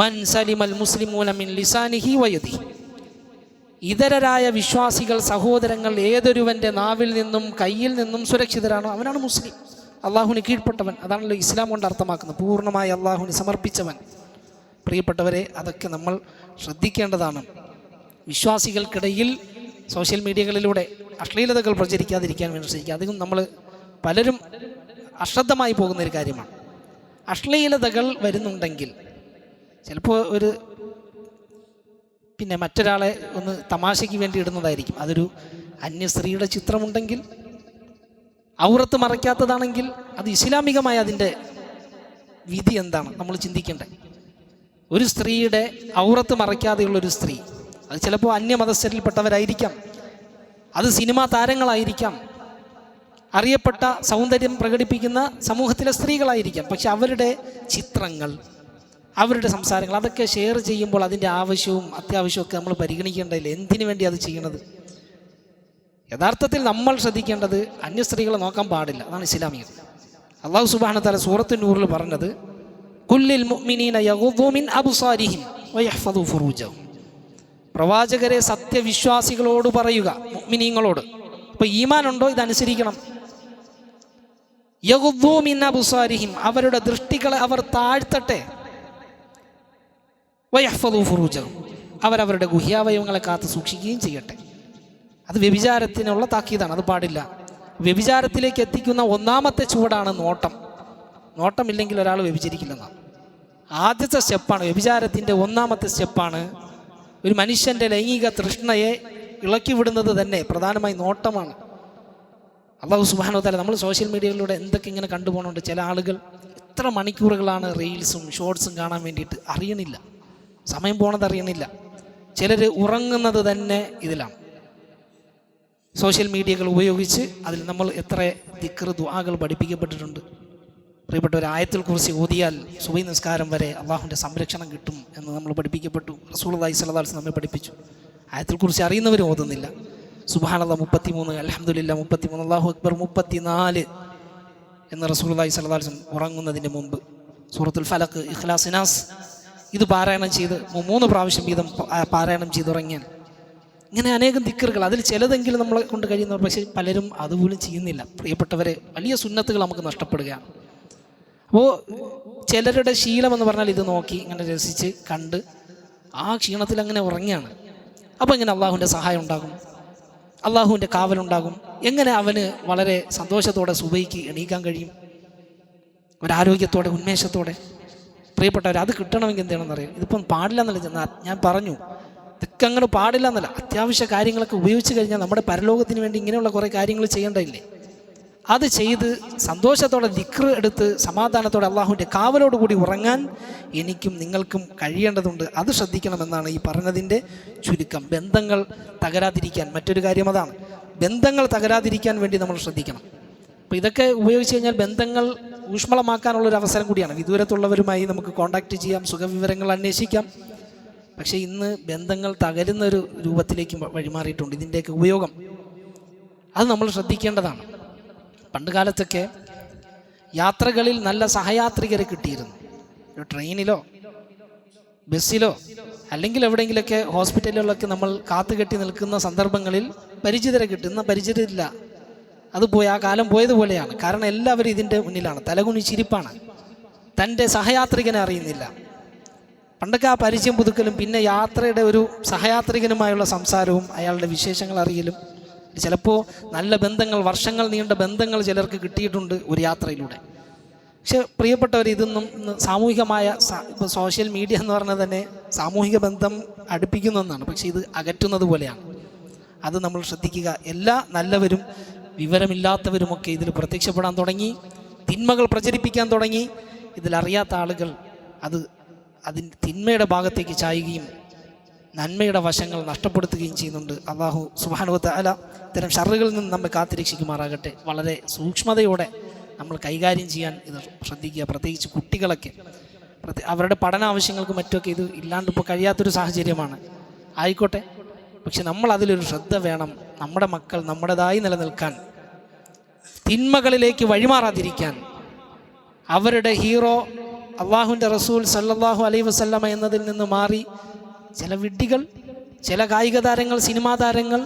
മൻ സലിമൽ മുസ്ലിമൂന മിൻ ലിസാനിഹി വയദിഹി. ഇതരരായ വിശ്വാസികൾ, സഹോദരങ്ങൾ ഏതൊരുവൻ്റെ നാവിൽ നിന്നും കയ്യിൽ നിന്നും സുരക്ഷിതരാണോ അവനാണ് മുസ്ലിം. അള്ളാഹുവിന് കീഴ്പ്പെട്ടവൻ. അതാണല്ലോ ഇസ്ലാം കൊണ്ട് അർത്ഥമാക്കുന്നത്, പൂർണ്ണമായി അള്ളാഹുവിന് സമർപ്പിച്ചവൻ. പ്രിയപ്പെട്ടവരെ, അതൊക്കെ നമ്മൾ ശ്രദ്ധിക്കേണ്ടതാണ്. വിശ്വാസികൾക്കിടയിൽ സോഷ്യൽ മീഡിയകളിലൂടെ അശ്ലീലതകൾ പ്രചരിക്കാതിരിക്കാൻ വേണ്ടി ശ്രദ്ധിക്കുക. അധികം നമ്മൾ പലരും അശ്രദ്ധമായി പോകുന്നൊരു കാര്യമാണ്. അശ്ലീലതകൾ വരുന്നുണ്ടെങ്കിൽ ചിലപ്പോൾ ഒരു മറ്റൊരാളെ ഒന്ന് തമാശയ്ക്ക് വേണ്ടി ഇടുന്നതായിരിക്കും. അതൊരു അന്യ സ്ത്രീയുടെ ചിത്രമുണ്ടെങ്കിൽ, ഔറത്ത് മറയ്ക്കാത്തതാണെങ്കിൽ, അത് ഇസ്ലാമികമായ അതിൻ്റെ വിധി എന്താണ് നമ്മൾ ചിന്തിക്കേണ്ടത്. ഒരു സ്ത്രീയുടെ ഔറത്ത് മറയ്ക്കാതെയുള്ളൊരു സ്ത്രീ, അത് ചിലപ്പോൾ അന്യമതസ്ഥരിൽപ്പെട്ടവരായിരിക്കാം, അത് സിനിമാ താരങ്ങളായിരിക്കാം, അറിയപ്പെട്ട സൗന്ദര്യം പ്രകടിപ്പിക്കുന്ന സമൂഹത്തിലെ സ്ത്രീകളായിരിക്കാം. പക്ഷെ അവരുടെ ചിത്രങ്ങൾ, അവരുടെ സംസാരങ്ങൾ അതൊക്കെ ഷെയർ ചെയ്യുമ്പോൾ അതിൻ്റെ ആവശ്യവും അത്യാവശ്യവും ഒക്കെ നമ്മൾ പരിഗണിക്കേണ്ടതില്ല. എന്തിനു വേണ്ടി അത് ചെയ്യണത്? യഥാർത്ഥത്തിൽ നമ്മൾ ശ്രദ്ധിക്കേണ്ടത് അന്യ സ്ത്രീകളെ നോക്കാൻ പാടില്ല. അതാണ് ഇസ്ലാമിക. അല്ലാഹു സുബ്ഹാനഹു വ തആല സൂറത്തുൻ നൂറിൽ പറഞ്ഞത്, കുല്ലിൽ മുഅ്മിനീന യഗ്ദൂ മിൻ അബ്സാരിഹിം വയഹ്ഫദൂ ഫുറൂജഹും. പ്രവാചകരെ സത്യവിശ്വാസികളോട് പറയുക, മുഅ്മിനീങ്ങളോട്. അപ്പോൾ ഈമാനുണ്ടോ? ഇതനുസരിക്കണം. യഗ്ദൂ മിൻ അബ്സാരിഹിം, അവരുടെ ദൃഷ്ടികളെ അവർ താഴ്ത്തട്ടെ. വയഹ്ഫദൂ ഫുറൂജഹും, അവരവരുടെ ഗുഹ്യാവയവങ്ങളെ കാത്തു സൂക്ഷിക്കുകയും ചെയ്യട്ടെ. അത് വ്യഭിചാരത്തിനുള്ള താക്കീതാണ്. അത് പാടില്ല. വ്യഭിചാരത്തിലേക്ക് എത്തിക്കുന്ന ഒന്നാമത്തെ ചുവടാണ് നോട്ടം. നോട്ടമില്ലെങ്കിൽ ഒരാൾ വ്യഭിചരിക്കില്ലെന്നാണ്. ആദ്യത്തെ സ്റ്റെപ്പാണ്, വ്യഭിചാരത്തിൻ്റെ ഒന്നാമത്തെ സ്റ്റെപ്പാണ്. ഒരു മനുഷ്യൻ്റെ ലൈംഗിക തൃഷ്ണയെ ഇളക്കി വിടുന്നത് തന്നെ പ്രധാനമായി നോട്ടമാണ്. അല്ലാഹു സുബ്ഹാനഹു വ തആല, നമ്മൾ സോഷ്യൽ മീഡിയയിലൂടെ എന്തൊക്കെ ഇങ്ങനെ കണ്ടുപോകുന്നുണ്ട്. ചില ആളുകൾ എത്ര മണിക്കൂറുകളാണ് റീൽസും ഷോർട്സും കാണാൻ വേണ്ടിയിട്ട്, അറിയണില്ല, സമയം പോണത് അറിയണില്ല. ചിലർ ഉറങ്ങുന്നത് തന്നെ ഇതിലാണ്. സോഷ്യൽ മീഡിയകൾ ഉപയോഗിച്ച് അതിൽ നമ്മൾ എത്ര ദിക്ർ ദുആകൾ പഠിപ്പിക്കപ്പെട്ടിട്ടുണ്ട്. പ്രിയപ്പെട്ട ആയത്തുൽ കുർസി ഓതിയാൽ സുബഹി നിസ്കാരം വരെ അള്ളാഹുവിൻ്റെ സംരക്ഷണം കിട്ടും എന്ന് നമ്മൾ പഠിപ്പിക്കപ്പെട്ടു. റസൂലുള്ളാഹി സ്വല്ലല്ലാഹു അലൈഹി വസല്ലം നമ്മെ പഠിപ്പിച്ചു. ആയത്തുൽ കുർസി അറിയുന്നവരും ഓതുന്നില്ല. സുബ്ഹാനല്ലാഹ് 33, അൽഹംദുലില്ലാഹ് 33, അല്ലാഹു അക്ബർ 34 എന്ന് റസൂലുള്ളാഹി സ്വല്ലല്ലാഹു അലൈഹി വസല്ലം ഉറങ്ങുന്നതിന് മുമ്പ് സൂറത്തുൽ ഫലഖ്, ഇഖ്ലാസ്, നാസ് ഇത് പാരായണം ചെയ്ത് 3 പ്രാവശ്യം വീതം പാരായണം ചെയ്തുറങ്ങിയാൽ ഇങ്ങനെ അനേകം ദിക്റുകൾ, അതിൽ ചിലതെങ്കിലും നമ്മളെ കൊണ്ട് കഴിയുന്നവർ, പക്ഷേ പലരും അതുപോലും ചെയ്യുന്നില്ല. പ്രിയപ്പെട്ടവരെ, വലിയ സുന്നത്തുകൾ നമുക്ക് നഷ്ടപ്പെടുകയാണ്. അപ്പോൾ ചിലരുടെ ശീലമെന്ന് പറഞ്ഞാൽ ഇത് നോക്കി ഇങ്ങനെ രസിച്ച് കണ്ട് ആ ക്ഷീണത്തിൽ അങ്ങനെ ഉറങ്ങിയാണ്. അപ്പോൾ ഇങ്ങനെ അള്ളാഹുവിൻ്റെ സഹായം ഉണ്ടാകും. അള്ളാഹുവിൻ്റെ കാവലുണ്ടാകും. എങ്ങനെ അവന് വളരെ സന്തോഷത്തോടെ സുബഹിക്ക് എണീക്കാൻ കഴിയും, ഒരാരോഗ്യത്തോടെ ഉന്മേഷത്തോടെ? പ്രിയപ്പെട്ടവർ, അത് കിട്ടണമെങ്കിൽ എന്താണെന്നറിയാം. ഇതിപ്പം പാടില്ല എന്നല്ല ഞാൻ പറഞ്ഞു, ഇതൊക്കെ അങ്ങനെ പാടില്ല എന്നല്ല. അത്യാവശ്യ കാര്യങ്ങളൊക്കെ ഉപയോഗിച്ച് കഴിഞ്ഞാൽ നമ്മുടെ പരലോകത്തിന് വേണ്ടി ഇങ്ങനെയുള്ള കുറേ കാര്യങ്ങൾ ചെയ്യേണ്ടതില്ലേ? അത് ചെയ്ത് സന്തോഷത്തോടെ ദിക്ർ എടുത്ത് സമാധാനത്തോടെ അള്ളാഹുവിൻ്റെ കാവലോടുകൂടി ഉറങ്ങാൻ എനിക്കും നിങ്ങൾക്കും കഴിയേണ്ടതുണ്ട്. അത് ശ്രദ്ധിക്കണമെന്നാണ് ഈ പറഞ്ഞതിൻ്റെ ചുരുക്കം. ബന്ധങ്ങൾ തകരാതിരിക്കാൻ മറ്റൊരു കാര്യം അതാണ്. ബന്ധങ്ങൾ തകരാതിരിക്കാൻ വേണ്ടി നമ്മൾ ശ്രദ്ധിക്കണം. അപ്പോൾ ഇതൊക്കെ ഉപയോഗിച്ച് കഴിഞ്ഞാൽ ബന്ധങ്ങൾ ഊഷ്മളമാക്കാനുള്ളൊരു അവസരം കൂടിയാണ്. വിദൂരത്തുള്ളവരുമായി നമുക്ക് കോൺടാക്റ്റ് ചെയ്യാം, സുഖവിവരങ്ങൾ അന്വേഷിക്കാം. പക്ഷേ ഇന്ന് ബന്ധങ്ങൾ തകരുന്നൊരു രൂപത്തിലേക്ക് വഴിമാറിയിട്ടുണ്ട്. ഇതിൻ്റെയൊക്കെ ഉപയോഗം അത് നമ്മൾ ശ്രദ്ധിക്കേണ്ടതാണ്. പണ്ട് കാലത്തൊക്കെ യാത്രകളിൽ നല്ല സഹയാത്രികരെ കിട്ടിയിരുന്നു. ഒരു ട്രെയിനിലോ ബസ്സിലോ അല്ലെങ്കിൽ എവിടെയെങ്കിലുമൊക്കെ ഹോസ്പിറ്റലുകളിലൊക്കെ നമ്മൾ കാത്തുകെട്ടി നിൽക്കുന്ന സന്ദർഭങ്ങളിൽ പരിചിതരെ കിട്ടുന്ന പരിചിതരില്ല. അത് പോയി ആ കാലം പോയതുപോലെയാണ്. കാരണം എല്ലാവരും ഇതിൻ്റെ മുന്നിലാണ്, തലകുനിച്ചിരിപ്പാണ്. തൻ്റെ സഹയാത്രികനെ അറിയുന്നില്ല. പണ്ടൊക്കെ ആ പരിചയം പുതുക്കലും പിന്നെ യാത്രയുടെ ഒരു സഹയാത്രികനുമായുള്ള സംസാരവും അയാളുടെ വിശേഷങ്ങൾ അറിയലും, ചിലപ്പോൾ നല്ല ബന്ധങ്ങൾ, വർഷങ്ങൾ നീണ്ട ബന്ധങ്ങൾ ചിലർക്ക് കിട്ടിയിട്ടുണ്ട് ഒരു യാത്രയിലൂടെ. പക്ഷെ പ്രിയപ്പെട്ടവർ, ഇതൊന്നും സാമൂഹികമായ ഇപ്പോൾ സോഷ്യൽ മീഡിയ എന്ന് പറഞ്ഞാൽ തന്നെ സാമൂഹിക ബന്ധം അടുപ്പിക്കുന്ന ഒന്നാണ്. പക്ഷേ ഇത് അകറ്റുന്നത് പോലെയാണ്. അത് നമ്മൾ ശ്രദ്ധിക്കുക. എല്ലാ നല്ലവരും വിവരമില്ലാത്തവരുമൊക്കെ ഇതിൽ പ്രത്യക്ഷപ്പെടാൻ തുടങ്ങി, തിന്മകൾ പ്രചരിപ്പിക്കാൻ തുടങ്ങി. ഇതിലറിയാത്ത ആളുകൾ അതിന് തിന്മയുടെ ഭാഗത്തേക്ക് ചായുകയും നന്മയുടെ വശങ്ങൾ നഷ്ടപ്പെടുത്തുകയും ചെയ്യുന്നുണ്ട്. അല്ലാഹു സുബ്ഹാനഹു വ തആല ഇത്തരം ഷർറുകളിൽ നിന്ന് നമ്മെ കാത്തിരക്ഷിക്കുമാറാകട്ടെ. വളരെ സൂക്ഷ്മതയോടെ നമ്മൾ കൈകാര്യം ചെയ്യാൻ ഇത് ശ്രദ്ധിക്കുക. പ്രത്യേകിച്ച് കുട്ടികളൊക്കെ അവരുടെ പഠന ആവശ്യങ്ങൾക്ക് മറ്റൊക്കെ ഇത് ഇല്ലാണ്ട് ഇപ്പോൾ കഴിയാത്തൊരു സാഹചര്യമാണ്. ആയിക്കോട്ടെ, പക്ഷെ നമ്മൾ അതിലൊരു ശ്രദ്ധ വേണം. നമ്മുടെ മക്കൾ നമ്മുടേതായി നിലനിൽക്കാൻ, തിന്മകളിലേക്ക് വഴിമാറാതിരിക്കാൻ, അവരുടെ ഹീറോ അള്ളാഹുവിൻ്റെ റസൂൽ സല്ലല്ലാഹു അലൈഹി വസല്ലമ എന്നതിൽ നിന്ന് മാറി ചില വിഡ്ഢികൾ, ചില കായിക താരങ്ങൾ, സിനിമാ താരങ്ങൾ,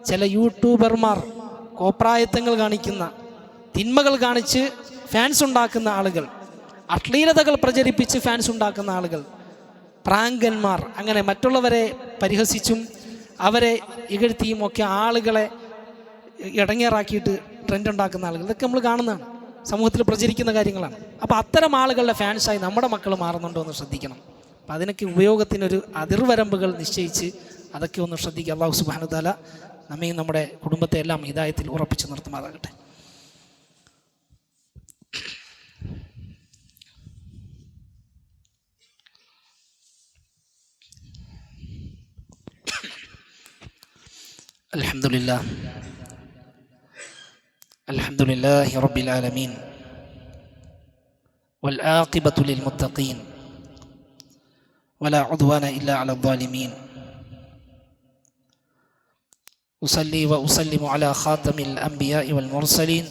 ചില യൂട്യൂബർമാർ, കോപ്രായത്തങ്ങൾ കാണിക്കുന്ന, തിന്മകൾ കാണിച്ച് ഫാൻസ് ഉണ്ടാക്കുന്ന ആളുകൾ, അശ്ലീലതകൾ പ്രചരിപ്പിച്ച് ഫാൻസ് ഉണ്ടാക്കുന്ന ആളുകൾ, പ്രാങ്കന്മാർ, അങ്ങനെ മറ്റുള്ളവരെ പരിഹസിച്ചും അവരെ ഇകഴ്ത്തിയും ഒക്കെ ആളുകളെ ഇടങ്ങേറാക്കിയിട്ട് ട്രെൻഡ് ഉണ്ടാക്കുന്ന ആളുകൾ, ഇതൊക്കെ നമ്മൾ കാണുന്നതാണ്, സമൂഹത്തിൽ പ്രചരിക്കുന്ന കാര്യങ്ങളാണ്. അപ്പോൾ അത്തരം ആളുകളുടെ ഫാൻസായി നമ്മുടെ മക്കൾ മാറുന്നുണ്ടോ എന്ന് ശ്രദ്ധിക്കണം. അപ്പം അതിനൊക്കെ ഉപയോഗത്തിനൊരു അതിർവരമ്പുകൾ നിശ്ചയിച്ച് അതൊക്കെ ഒന്ന് ശ്രദ്ധിക്കുക. അല്ലാഹു സുബ്ഹാനഹു വ തആല നമ്മയും നമ്മുടെ കുടുംബത്തെ എല്ലാം ഹിദായത്തിൽ ഉറപ്പിച്ച് നിർത്തുമാറാകട്ടെ. അൽഹംദുലില്ലാഹി റബ്ബിൽ ആലമീൻ വൽ ആഖിബത്തു ലിൽ മുത്തഖീൻ വലാ ഉദ്വാന ഇല്ലാ അലൽ ളാലിമീൻ ഉസല്ലി വ ഉസല്ലിമു അലാ ഖാതമിൽ അംബിയാഇ വൽ മുർസലീൻ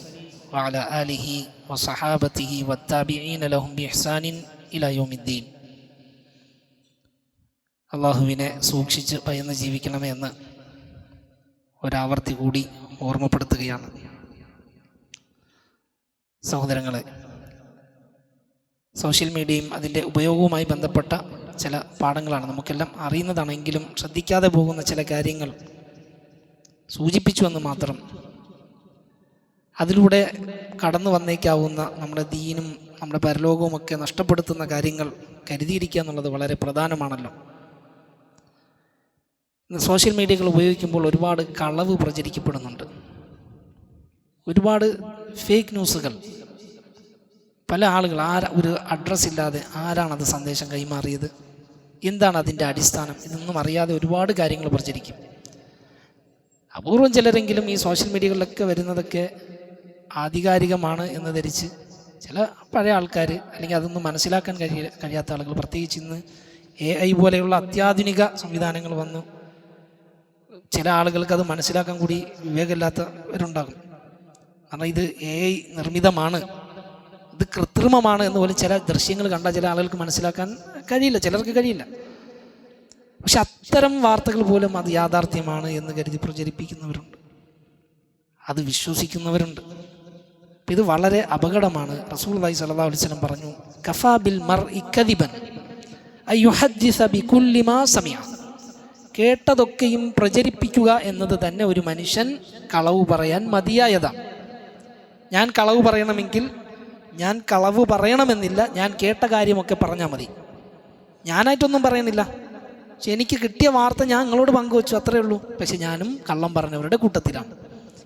വഅലാ ആലിഹി വസഹാബതിഹി വത്താബിഈന ലഹും ബിഇഹ്സാനിൻ ഇലാ യൗമിദ്ദീൻ. അല്ലാഹുവിനെ സൂക്ഷിച്ച് ഭയന്ന് ജീവിക്കണമെന്ന് ഒരാവർത്തി കൂടി ഓർമ്മപ്പെടുത്തുകയാണ്. സഹോദരങ്ങളെ, സോഷ്യൽ മീഡിയയും അതിൻ്റെ ഉപയോഗവുമായി ബന്ധപ്പെട്ട ചില പാഠങ്ങളാണ് നമുക്കെല്ലാം അറിയുന്നതാണെങ്കിലും ശ്രദ്ധിക്കാതെ പോകുന്ന ചില കാര്യങ്ങൾ സൂചിപ്പിച്ചുവെന്ന് മാത്രം. അതിലൂടെ കടന്നു വന്നേക്കാവുന്ന നമ്മുടെ ദീനും നമ്മുടെ പരലോകവുമൊക്കെ നഷ്ടപ്പെടുത്തുന്ന കാര്യങ്ങൾ കരുതിയിരിക്കുക എന്നുള്ളത് വളരെ പ്രധാനമാണല്ലോ. സോഷ്യൽ മീഡിയകൾ ഉപയോഗിക്കുമ്പോൾ ഒരുപാട് കളവ് പ്രചരിക്കപ്പെടുന്നുണ്ട്, ഒരുപാട് ഫേക്ക് ന്യൂസുകൾ. പല ആളുകൾ ഒരു അഡ്രസ്സ് ഇല്ലാതെ ആരാണത് സന്ദേശം കൈമാറിയത്, എന്താണ് അതിൻ്റെ അടിസ്ഥാനം, ഇതൊന്നും അറിയാതെ ഒരുപാട് കാര്യങ്ങൾ പ്രചരിക്കും. അപൂർവം ചിലരെങ്കിലും ഈ സോഷ്യൽ മീഡിയകളിലൊക്കെ വരുന്നതൊക്കെ ആധികാരികമാണ് എന്ന് ധരിച്ച് ചില പഴയ ആൾക്കാർ, അല്ലെങ്കിൽ അതൊന്നും മനസ്സിലാക്കാൻ കഴിയാത്ത ആളുകൾ, പ്രത്യേകിച്ച് ഇന്ന് AI പോലെയുള്ള അത്യാധുനിക സംവിധാനങ്ങൾ വന്നു, ചില ആളുകൾക്ക് അത് മനസ്സിലാക്കാൻ കൂടി വിവേകമില്ലാത്തവരുണ്ടാകും. കാരണം ഇത് AI നിർമ്മിതമാണ്, ഇത് കൃത്രിമമാണ് എന്ന് പോലും ചില ദൃശ്യങ്ങൾ കണ്ട ചില ആളുകൾക്ക് മനസ്സിലാക്കാൻ കഴിയില്ല, ചിലർക്ക് കഴിയില്ല. പക്ഷെ അത്തരം വാർത്തകൾ പോലും അത് യാഥാർത്ഥ്യമാണ് എന്ന് കരുതി പ്രചരിപ്പിക്കുന്നവരുണ്ട്, അത് വിശ്വസിക്കുന്നവരുണ്ട്. അപ്പം ഇത് വളരെ അപകടമാണ്. റസൂലുള്ളാഹി സ്വല്ലല്ലാഹു അലൈഹി വസല്ലം പറഞ്ഞു, കഫാ ബിൽ മർഇ കദിബൻ അയ്യുഹദ്ദിസ ബികുല്ലി മാ സമിഅ. കേട്ടതൊക്കെയും പ്രചരിപ്പിക്കുക എന്നത് തന്നെ ഒരു മനുഷ്യൻ കളവ് പറയാൻ മതിയായതാണ്. ഞാൻ കളവ് പറയണമെങ്കിൽ ഞാൻ കളവ് പറയണമെന്നില്ല, ഞാൻ കേട്ട കാര്യമൊക്കെ പറഞ്ഞാൽ മതി. ഞാനായിട്ടൊന്നും പറയണില്ല, പക്ഷെ എനിക്ക് കിട്ടിയ വാർത്ത ഞാൻ നിങ്ങളോട് പങ്കുവച്ചു, അത്രയേ ഉള്ളൂ. പക്ഷെ ഞാനും കള്ളം പറഞ്ഞവരുടെ കൂട്ടത്തിലാണ്.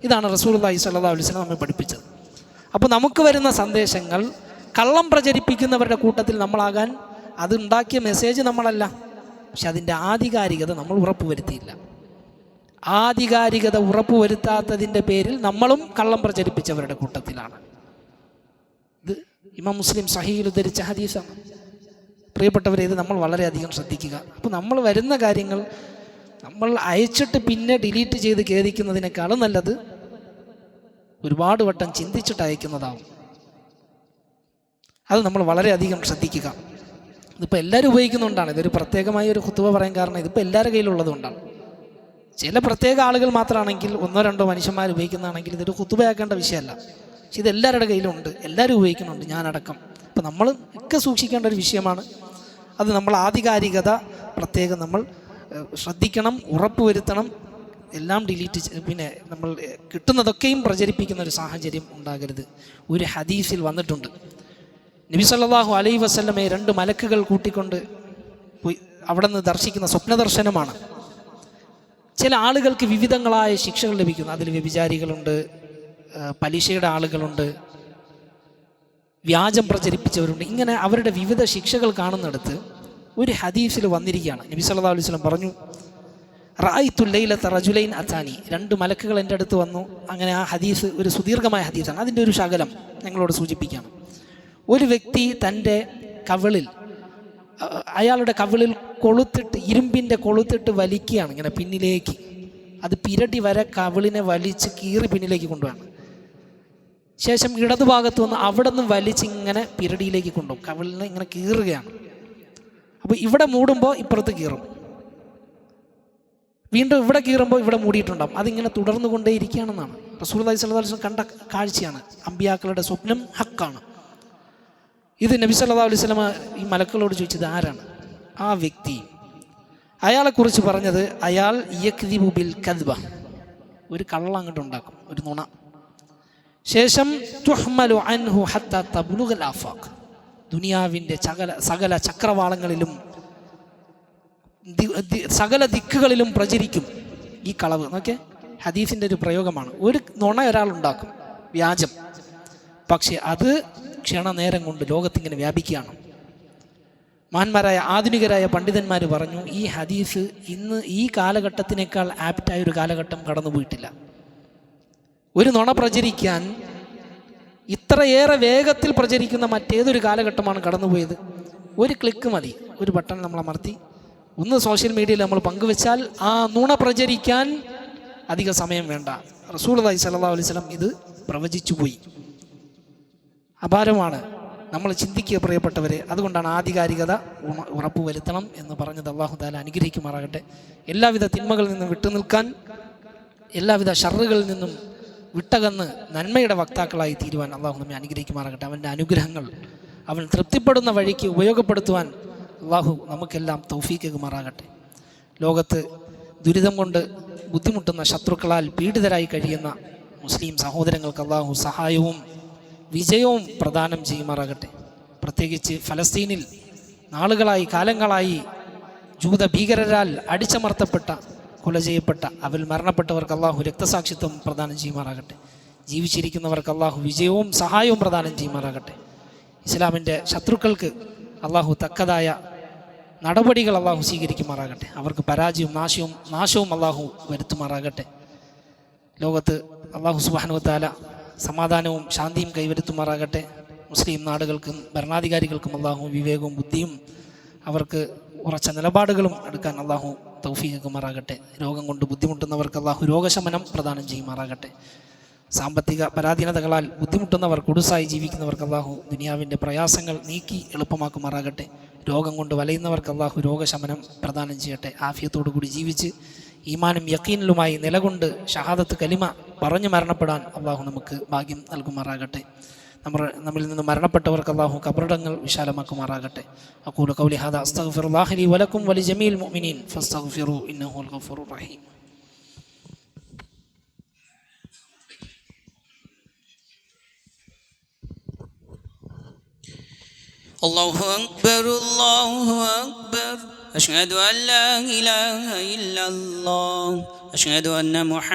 ഇതാണ് റസൂലുള്ളാഹി സ്വല്ലല്ലാഹു അലൈഹി വസല്ലം നമ്മെ പഠിപ്പിച്ചത്. അപ്പോൾ നമുക്ക് വരുന്ന സന്ദേശങ്ങൾ കള്ളം പ്രചരിപ്പിക്കുന്നവരുടെ കൂട്ടത്തിൽ നമ്മളാകാൻ, അതുണ്ടാക്കിയ മെസ്സേജ് നമ്മളല്ല, പക്ഷെ അതിൻ്റെ ആധികാരികത നമ്മൾ ഉറപ്പുവരുത്തിയില്ല. ആധികാരികത ഉറപ്പുവരുത്താത്തതിൻ്റെ പേരിൽ നമ്മളും കള്ളം പ്രചരിപ്പിച്ചവരുടെ കൂട്ടത്തിലാണ്. ഇത് ഇമാം മുസ്ലിം സഹീഹുൽ ഉദ്ധരിച്ച ഹദീസാണ്. പ്രിയപ്പെട്ടവരെ, ഇത് നമ്മൾ വളരെയധികം ശ്രദ്ധിക്കുക. അപ്പോൾ നമ്മൾ വരുന്ന കാര്യങ്ങൾ നമ്മൾ അയച്ചിട്ട് പിന്നെ ഡിലീറ്റ് ചെയ്ത് ഖേദിക്കുന്നതിനേക്കാളും നല്ലത് ഒരുപാട് വട്ടം ചിന്തിച്ചിട്ട് അയക്കുന്നതാവും. അത് നമ്മൾ വളരെയധികം ശ്രദ്ധിക്കുക. ഇതിപ്പോൾ എല്ലാവരും ഉപയോഗിക്കുന്നുകൊണ്ടാണ്. ഇതൊരു പ്രത്യേകമായ ഒരു ഖുതുബ പറയാൻ കാരണം ഇതിപ്പോൾ എല്ലാവരുടെ കയ്യിലുള്ളതുകൊണ്ടാണ്. ചില പ്രത്യേക ആളുകൾ മാത്രമാണെങ്കിൽ, ഒന്നോ രണ്ടോ മനുഷ്യന്മാർ ഉപയോഗിക്കുന്നതാണെങ്കിൽ ഇതൊരു ഖുതുബയാക്കേണ്ട വിഷയമല്ല. പക്ഷെ ഇത് എല്ലാവരുടെ കയ്യിലുണ്ട്, എല്ലാവരും ഉപയോഗിക്കുന്നുണ്ട്, ഞാനടക്കം. അപ്പോൾ നമ്മൾ ഒക്കെ സൂക്ഷിക്കേണ്ട ഒരു വിഷയമാണ്. അത് നമ്മൾ ആധികാരികത പ്രത്യേകം നമ്മൾ ശ്രദ്ധിക്കണം, ഉറപ്പുവരുത്തണം. എല്ലാം ഡിലീറ്റ് പിന്നെ നമ്മൾ കിട്ടുന്നതൊക്കെയും പ്രചരിപ്പിക്കുന്ന ഒരു സാഹചര്യം ഉണ്ടാകരുത്. ഒരു ഹദീസിൽ വന്നിട്ടുണ്ട്, നബി സല്ലല്ലാഹു അലൈഹി വസല്ലമയെ 2 മലക്കുകൾ കൂട്ടിക്കൊണ്ട് പോയി അവിടെ നിന്ന് ദർശിക്കുന്ന സ്വപ്നദർശനമാണ്. ചില ആളുകൾക്ക് വിവിധങ്ങളായ ശിക്ഷകൾ ലഭിക്കുന്നു. അതിൽ വ്യഭിചാരികളുണ്ട്, പലിശയുടെ ആളുകളുണ്ട്, വ്യാജം പ്രചരിപ്പിച്ചവരുണ്ട്. ഇങ്ങനെ അവരുടെ വിവിധ ശിക്ഷകൾ കാണുന്നിടത്ത് ഒരു ഹദീസിൽ വന്നിരിക്കുകയാണ്. നബി സല്ലല്ലാഹു അലൈഹി വസല്ലം പറഞ്ഞു, റഅയ്തു ലൈലത റജുലൈൻ അതാനി, 2 മലക്കുകൾ എൻ്റെ അടുത്ത് വന്നു. അങ്ങനെ ആ ഹദീസ് ഒരു സുദീർഘമായ ഹദീസാണ്. അതിൻ്റെ ഒരു ശകലം ഞങ്ങളോട് സൂചിപ്പിക്കുകയാണ്. ഒരു വ്യക്തി തൻ്റെ കവിളിൽ, അയാളുടെ കവിളിൽ കൊളുത്തിട്ട്, ഇരുമ്പിൻ്റെ കൊളുത്തിട്ട് വലിക്കുകയാണ് ഇങ്ങനെ പിന്നിലേക്ക്. അത് പിരടി വരെ കവിളിനെ വലിച്ച് കീറി പിന്നിലേക്ക് കൊണ്ടുപോവാണ്. ശേഷം ഇടതുഭാഗത്ത് വന്ന് അവിടെ നിന്ന് വലിച്ച് ഇങ്ങനെ പിരടിയിലേക്ക് കൊണ്ടുപോകും. കവിളിനെ ഇങ്ങനെ കീറുകയാണ്. അപ്പോൾ ഇവിടെ മൂടുമ്പോൾ ഇപ്പുറത്ത് കീറും, വീണ്ടും ഇവിടെ കീറുമ്പോൾ ഇവിടെ മൂടിയിട്ടുണ്ടാകും. അതിങ്ങനെ തുടർന്നു കൊണ്ടേയിരിക്കുകയാണെന്നാണ് റസൂലുള്ളാഹി സ്വല്ലല്ലാഹു അലൈഹി വസല്ലം കണ്ട കാഴ്ചയാണ്. അമ്പിയാക്കളുടെ സ്വപ്നം ഹക്കാണ്. ഇത് നബി സല്ലല്ലാഹു അലൈഹി വസല്ലം ഈ മലക്കളോട് ചോദിച്ചത് ആരാണ് ആ വ്യക്തി? അയാളെക്കുറിച്ച് പറഞ്ഞത്, അയാൾ യക്ദിബു ബിൽ കദ്ബ, ഒരു കള്ളം അങ്ങോട്ട് ഉണ്ടാക്കും, ഒരു നുണ. ശേഷം തുഹ്മലു അൻഹു ഹത്താ തബ്ലുഗൽ ആഫാഖ്, ദുനിയാവിൻ്റെ സകല ചക്രവാളങ്ങളിലും സകല ദിക്കുകളിലും പ്രചരിക്കും ഈ കളവ്. നോക്കെ, ഹദീസിൻ്റെ ഒരു പ്രയോഗമാണ്. ഒരു നുണ ഒരാളുണ്ടാക്കും, വ്യാജം, പക്ഷെ അത് ക്ഷണനേരം കൊണ്ട് ലോകത്തിങ്ങനെ വ്യാപിക്കുകയാണ്. മഹാന്മാരായ ആധുനികരായ പണ്ഡിതന്മാർ പറഞ്ഞു, ഈ ഹദീസ് ഇന്ന് ഈ കാലഘട്ടത്തിനേക്കാൾ ആപ്റ്റായ ഒരു കാലഘട്ടം കടന്നുപോയിട്ടില്ല. ഒരു നുണ പ്രചരിക്കാൻ ഇത്രയേറെ വേഗത്തിൽ പ്രചരിക്കുന്ന മറ്റേതൊരു കാലഘട്ടമാണ് കടന്നുപോയത്. ഒരു ക്ലിക്ക് മതി, ഒരു ബട്ടൺ നമ്മൾ അമർത്തി ഒന്ന് സോഷ്യൽ മീഡിയയിൽ നമ്മൾ പങ്കുവെച്ചാൽ ആ നുണ പ്രചരിക്കാൻ അധിക സമയം വേണ്ട. റസൂലുള്ളാഹി സ്വല്ലല്ലാഹു അലൈഹി വസല്ലം ഇത് പ്രവചിച്ചു പോയി. അപാരമാണ്. നമ്മൾ ചിന്തിക്കുക പ്രിയപ്പെട്ടവരെ. അതുകൊണ്ടാണ് ആധികാരികത ഉറപ്പുവരുത്തണം എന്ന് പറഞ്ഞത്. അല്ലാഹു തആല അനുഗ്രഹിക്കുമാറാകട്ടെ. എല്ലാവിധ തിന്മകളിൽ നിന്നും വിട്ടുനിൽക്കാൻ, എല്ലാവിധ ഷർറുകളിൽ നിന്നും വിട്ടകന്ന് നന്മയുടെ വക്താക്കളായി തീരുവാൻ അള്ളാഹു നമ്മെ അനുഗ്രഹിക്കുമാറാകട്ടെ. അവൻ്റെ അനുഗ്രഹങ്ങൾ അവൻ തൃപ്തിപ്പെടുന്ന വഴിക്ക് ഉപയോഗപ്പെടുത്തുവാൻ അള്ളാഹു നമുക്കെല്ലാം തൗഫീഖുമാറാകട്ടെ. ലോകത്ത് ദുരിതം കൊണ്ട് ബുദ്ധിമുട്ടുന്ന ശത്രുക്കളാൽ പീഡിതരായി കഴിയുന്ന മുസ്ലിം സഹോദരങ്ങൾക്ക് അള്ളാഹു സഹായവും വിജയവും പ്രദാനം ചെയ്യുമാറാകട്ടെ. പ്രത്യേകിച്ച് ഫലസ്തീനിൽ നാളുകളായി, കാലങ്ങളായി ജൂത ഭീകരരാൽ അടിച്ചമർത്തപ്പെട്ട, കൊല ചെയ്യപ്പെട്ട, അവൽ മരണപ്പെട്ടവർക്ക് അള്ളാഹു രക്തസാക്ഷിത്വം പ്രദാനം ചെയ്യുമാറാകട്ടെ. ജീവിച്ചിരിക്കുന്നവർക്ക് അള്ളാഹു വിജയവും സഹായവും പ്രദാനം ചെയ്യുമാറാകട്ടെ. ഇസ്ലാമിൻ്റെ ശത്രുക്കൾക്ക് അള്ളാഹു തക്കതായ നടപടികൾ അള്ളാഹു സ്വീകരിക്കുമാറാകട്ടെ. അവർക്ക് പരാജയവും നാശവും അള്ളാഹു വരുത്തുമാറാകട്ടെ. ലോകത്ത് അള്ളാഹു സുബ്ഹാനഹു വ തആല സമാധാനവും ശാന്തിയും കൈവരുത്തുമാറാകട്ടെ. മുസ്ലിം നാടുകൾക്കും ഭരണാധികാരികൾക്കും അള്ളാഹു വിവേകവും ബുദ്ധിയും അവർക്ക് ഉറച്ച നിലപാടുകളും എടുക്കാൻ അള്ളാഹു തൗഫീഖുമാറാകട്ടെ. രോഗം കൊണ്ട് ബുദ്ധിമുട്ടുന്നവർക്ക് അള്ളാഹു രോഗശമനം പ്രദാനം ചെയ്യുമാറാകട്ടെ. സാമ്പത്തിക പരാധീനതകളാൽ ബുദ്ധിമുട്ടുന്നവർ, കുടുസായി ജീവിക്കുന്നവർക്ക് അള്ളാഹു ദുനിയാവിൻ്റെ പ്രയാസങ്ങൾ നീക്കി എളുപ്പമാക്കുമാറാകട്ടെ. രോഗം കൊണ്ട് വലയുന്നവർക്ക് അള്ളാഹു രോഗശമനം പ്രദാനം ചെയ്യട്ടെ. ആഫിയത്തോടു കൂടി ജീവിച്ച് ഈമാനും യക്കീനിലുമായി നിലകൊണ്ട് ഷഹാദത്ത് കലിമ പറഞ്ഞു മരണപ്പെടാൻ അള്ളാഹു നമുക്ക് ഭാഗ്യം നൽകുമാറാകട്ടെ. നമ്മിൽ നിന്ന് മരണപ്പെട്ടവർക്ക് അല്ലാഹു ഖബറിടങ്ങൾ വിശാലമാക്കുമാറാകട്ടെ. അഖൂലു ഖൗലി ഹാദാ അസ്തഗ്ഫിറുല്ലാഹ ലി വലക്കും വലിജമീഇൽ മുഅ്മിനീൻ ഫസ്തഗ്ഫിറൂ ഇന്നഹുൽ ഗഫൂറുർ റഹീം. الله أكبر الله أكبر أشهد أن لا إله إلا الله أشهد أن محمد